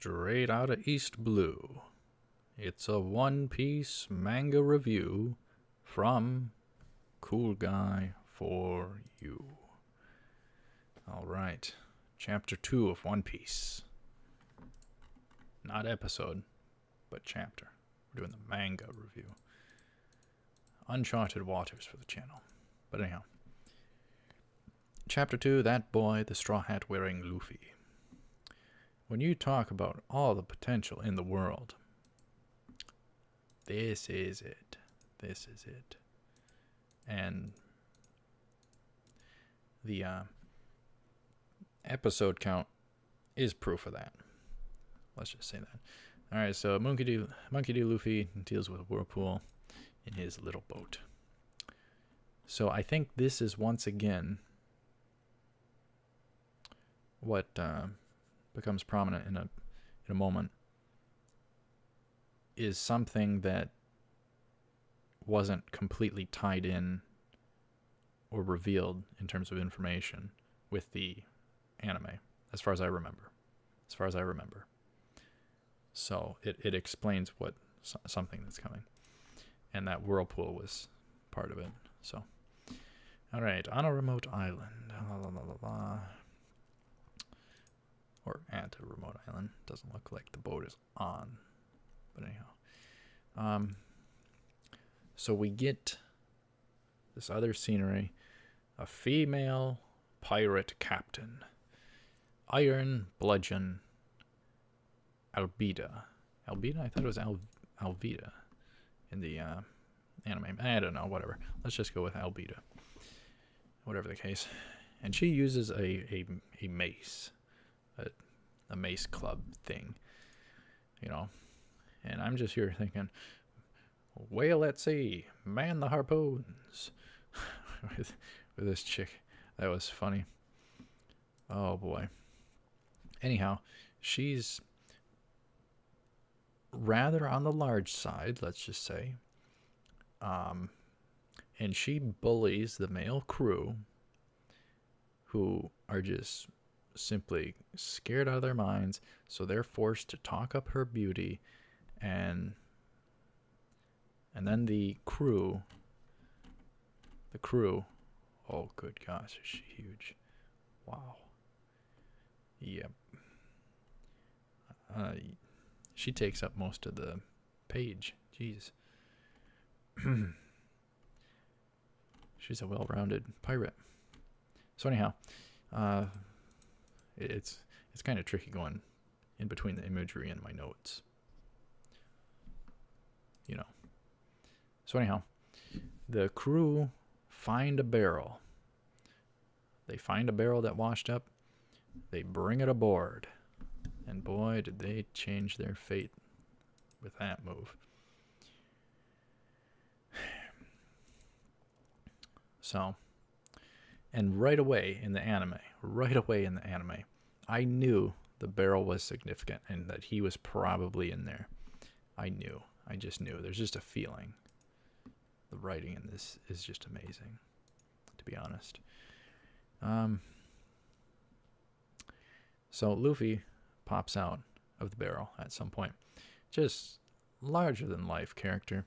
Straight out of East Blue. It's a One Piece manga review from Cool Guy for You. Alright, Chapter 2 of One Piece. Not episode, but chapter. We're doing the manga review. Uncharted waters for the channel. But anyhow. Chapter 2, That Boy, the Straw Hat Wearing Luffy. When you talk about all the potential in the world, this is it. This is it. And the episode count is proof of that. Let's just say that. Alright, so Monkey D. Luffy deals with a whirlpool in his little boat. So I think this is once again what becomes prominent in a moment is something that wasn't completely tied in or revealed in terms of information with the anime, as far as I remember. So it explains what something that's coming, and that whirlpool was part of it. So, all right, on a remote island, or at a remote island. Doesn't look like the boat is on, but anyhow. So we get this other scenery, a female pirate captain, Iron Bludgeon Albida. Albida? I thought it was Alvida in the anime. I don't know, whatever. Let's just go with Albida. Whatever the case. And she uses a mace. A mace club thing, you know, and I'm just here thinking, whale at sea, man the harpoons, with this chick. That was funny. Oh boy. Anyhow, she's rather on the large side, let's just say, and she bullies the male crew, who are just simply scared out of their minds, so they're forced to talk up her beauty, and then the crew, oh good gosh, is she huge. Wow. Yep. She takes up most of the page. Jeez. She's a well-rounded pirate. So anyhow, it's kind of tricky going in between the imagery and my notes, you know. So anyhow, the crew find a barrel. They find a barrel that washed up. They bring it aboard, and boy, did they change their fate with that move. So, and right away in the anime, I knew the barrel was significant and that he was probably in there. I just knew. There's just a feeling. The writing in this is just amazing, to be honest. So Luffy pops out of the barrel at some point. Just larger than life character.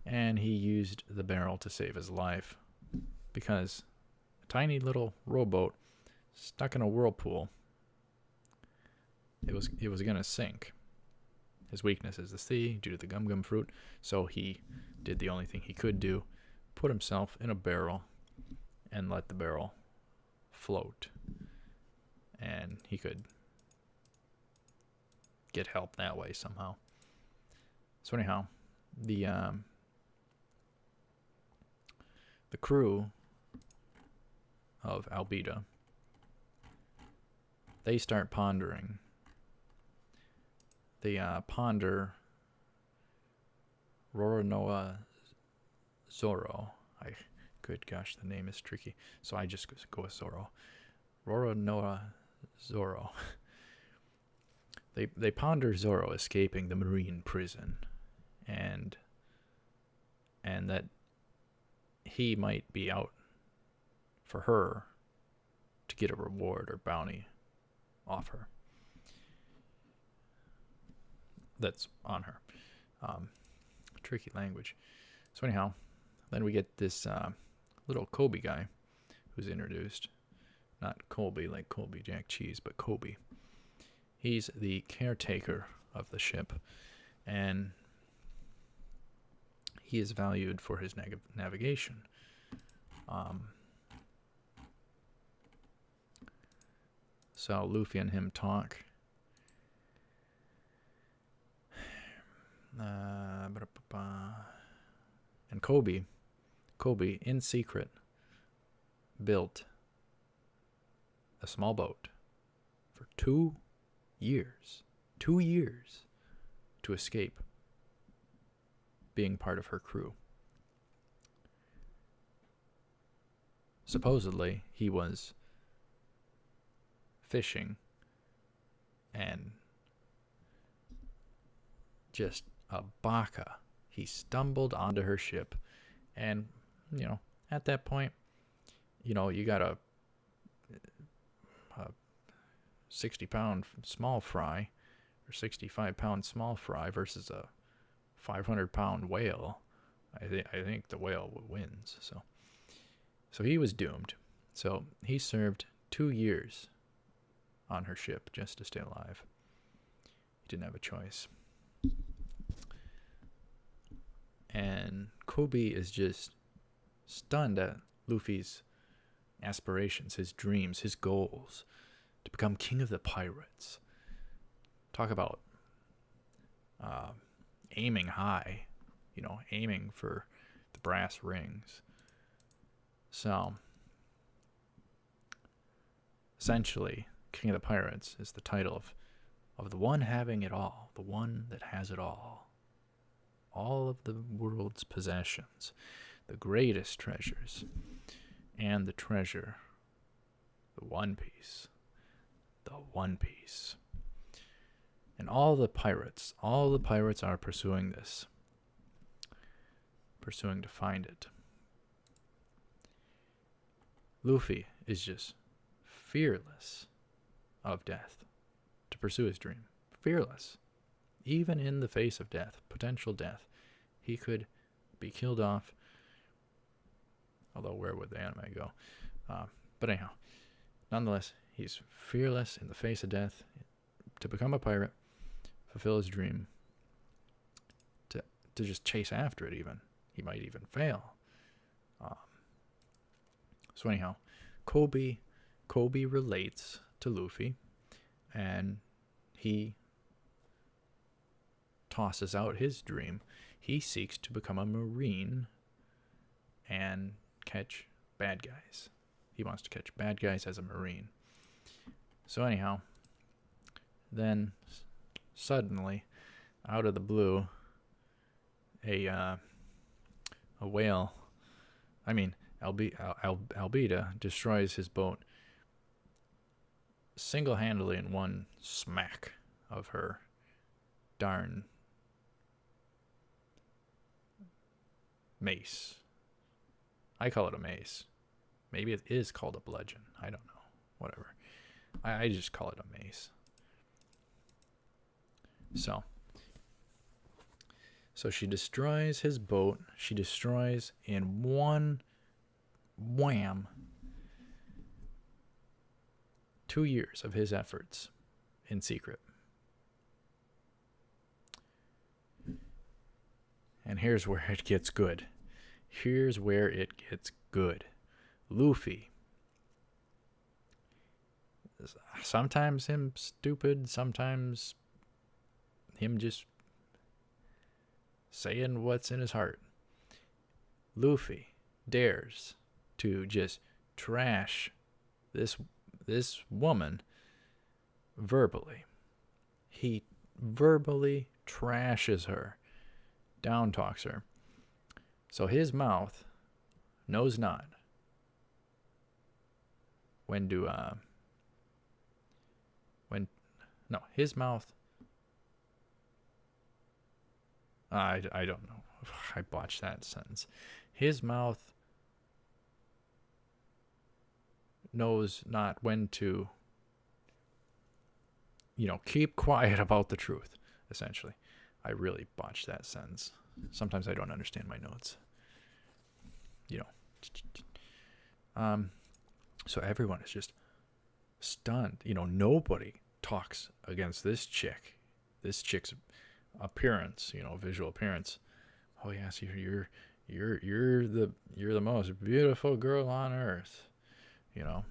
And he used the barrel to save his life, because a tiny little rowboat stuck in a whirlpool, it was gonna sink. His weakness is the sea due to the gum fruit, so he did the only thing he could do, put himself in a barrel and let the barrel float, and he could get help that way somehow. So anyhow, the crew of Albida, they start pondering. They ponder Roronoa Zoro. Good gosh, the name is tricky, so I just go with Zoro. Roronoa Zoro. They ponder Zoro escaping the marine prison, and that he might be out for her to get a reward or bounty off her. that's on her. Tricky language. So anyhow, then we get this little Colby guy who's introduced. Not Colby like Colby Jack Cheese, but Colby. He's the caretaker of the ship, and he is valued for his navigation. So Luffy and him talk. And Colby, in secret, built a small boat for 2 years. 2 years to escape being part of her crew. Supposedly, he was fishing and just a baka. He stumbled onto her ship, and, at that point, you got a 60-pound small fry or 65-pound small fry versus a 500-pound whale. I think the whale wins. So he was doomed. So he served 2 years on her ship just to stay alive. He didn't have a choice. And Colby is just stunned at Luffy's aspirations, his dreams, his goals to become king of the pirates. Talk about aiming high, aiming for the brass rings. So, essentially, King of the Pirates is the title of the one having it all, the one that has it all of the world's possessions, the greatest treasures, and the treasure, the One Piece. And all the pirates are pursuing this, pursuing to find it. Luffy is just fearless of death to pursue his dream. Fearless. Even in the face of death, potential death, he could be killed off. Although, where would the anime go? But anyhow, nonetheless, he's fearless in the face of death to become a pirate, fulfill his dream, to just chase after it even. He might even fail. So anyhow, Colby relates to Luffy, and he tosses out his dream. He seeks to become a Marine and catch bad guys. He wants to catch bad guys as a Marine. So anyhow, then suddenly, out of the blue, a whale, Albedo destroys his boat single-handedly in one smack of her darn mace. I call it a mace. Maybe it is called a bludgeon. I don't know. Whatever. I just call it a mace. So she destroys his boat. She destroys in one wham 2 years of his efforts in secret. And here's where it gets good. Luffy. Sometimes him stupid, sometimes him just saying what's in his heart. Luffy dares to just trash this woman verbally. He verbally trashes her, down talks her. So his mouth knows not his mouth, I don't know. I botched that sentence. His mouth knows not when to, keep quiet about the truth, essentially. I really botched that sentence. Sometimes I don't understand my notes. So everyone is just stunned. Nobody talks against this chick. This chick's appearance, visual appearance. Oh yes, you're the most beautiful girl on earth. And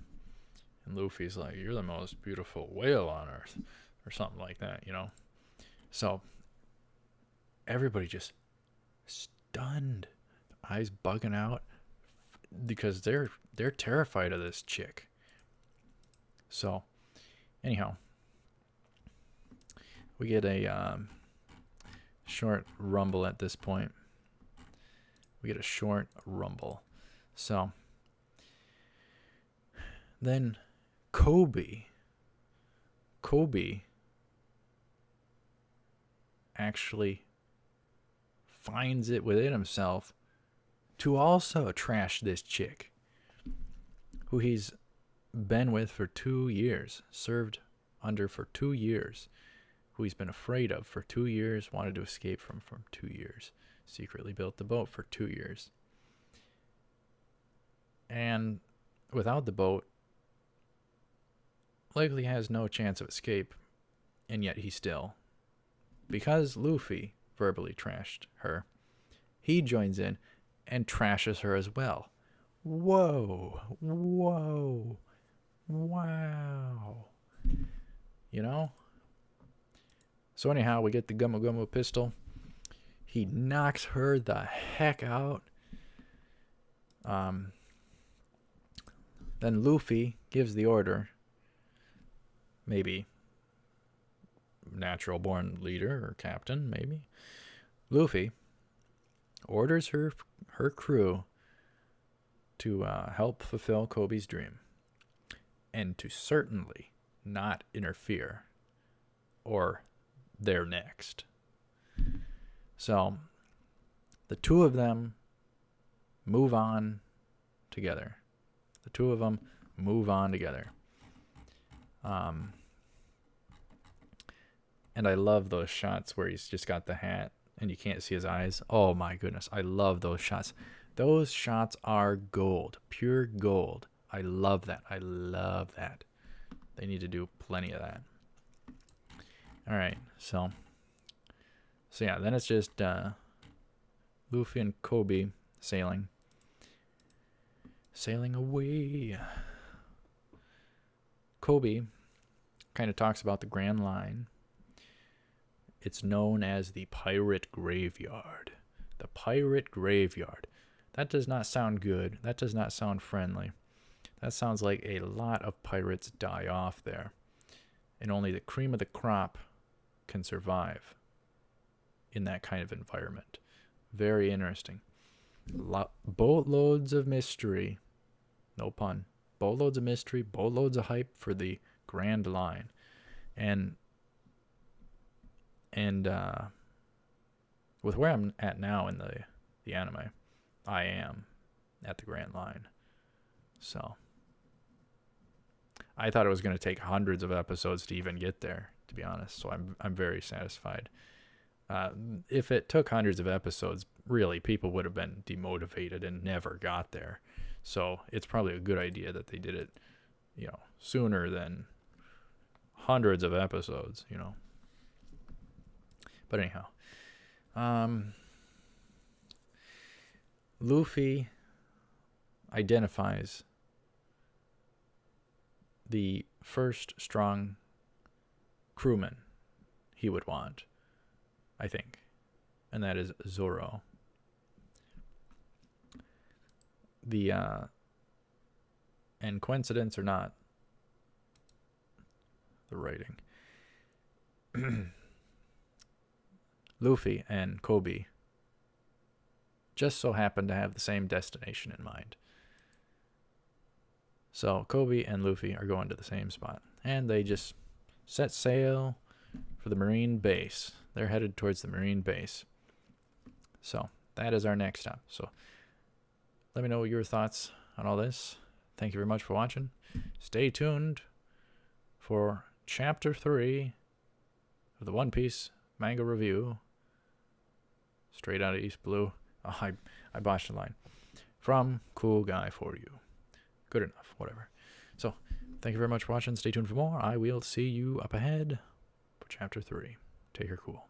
Luffy's like, you're the most beautiful whale on earth, or something like that. So everybody just stunned, eyes bugging out, because they're terrified of this chick. So anyhow, we get a short rumble at this point. We get a short rumble. So then Colby actually finds it within himself to also trash this chick who he's been with for 2 years, served under for 2 years, who he's been afraid of for 2 years, wanted to escape from for 2 years, secretly built the boat for 2 years. And without the boat, likely has no chance of escape, and yet he still, because Luffy verbally trashed her, he joins in and trashes her as well. Whoa. Wow. So anyhow, we get the Gummo Gummo pistol. He knocks her the heck out. Then Luffy gives the order. Maybe natural born leader or captain, maybe. Luffy orders her crew to help fulfill Kobe's dream, and to certainly not interfere, or they're next. So the two of them move on together. And I love those shots where he's just got the hat and you can't see his eyes. Oh my goodness, I love those shots. Those shots are gold, pure gold. I love that. They need to do plenty of that. All right, so yeah, then it's just Luffy and Kobe sailing away. Kobe kind of talks about the Grand Line. It's known as the Pirate Graveyard. The Pirate Graveyard. That does not sound good. That does not sound friendly. That sounds like a lot of pirates die off there, and only the cream of the crop can survive in that kind of environment. Very interesting. Boatloads of mystery. No pun. Boatloads of mystery, boatloads of hype for the Grand Line. And with where I'm at now in the anime, I am at the Grand Line. So I thought it was going to take hundreds of episodes to even get there, to be honest. So I'm very satisfied. If it took hundreds of episodes, really, people would have been demotivated and never got there. So it's probably a good idea that they did it, sooner than hundreds of episodes, But anyhow, Luffy identifies the first strong crewman he would want, I think, and that is Zoro. And coincidence or not, the writing, Luffy and Kobe just so happen to have the same destination in mind. So Kobe and Luffy are going to the same spot, and they just set sail for the Marine base. They're headed towards the Marine base. So that is our next stop. So let me know your thoughts on all this. Thank you very much for watching. Stay tuned for Chapter 3 of the One Piece manga review Straight out of East Blue. Oh, I botched the line. From Cool Guy for You. Good enough, whatever. So, thank you very much for watching. Stay tuned for more. I will see you up ahead for Chapter 3. Take her cool.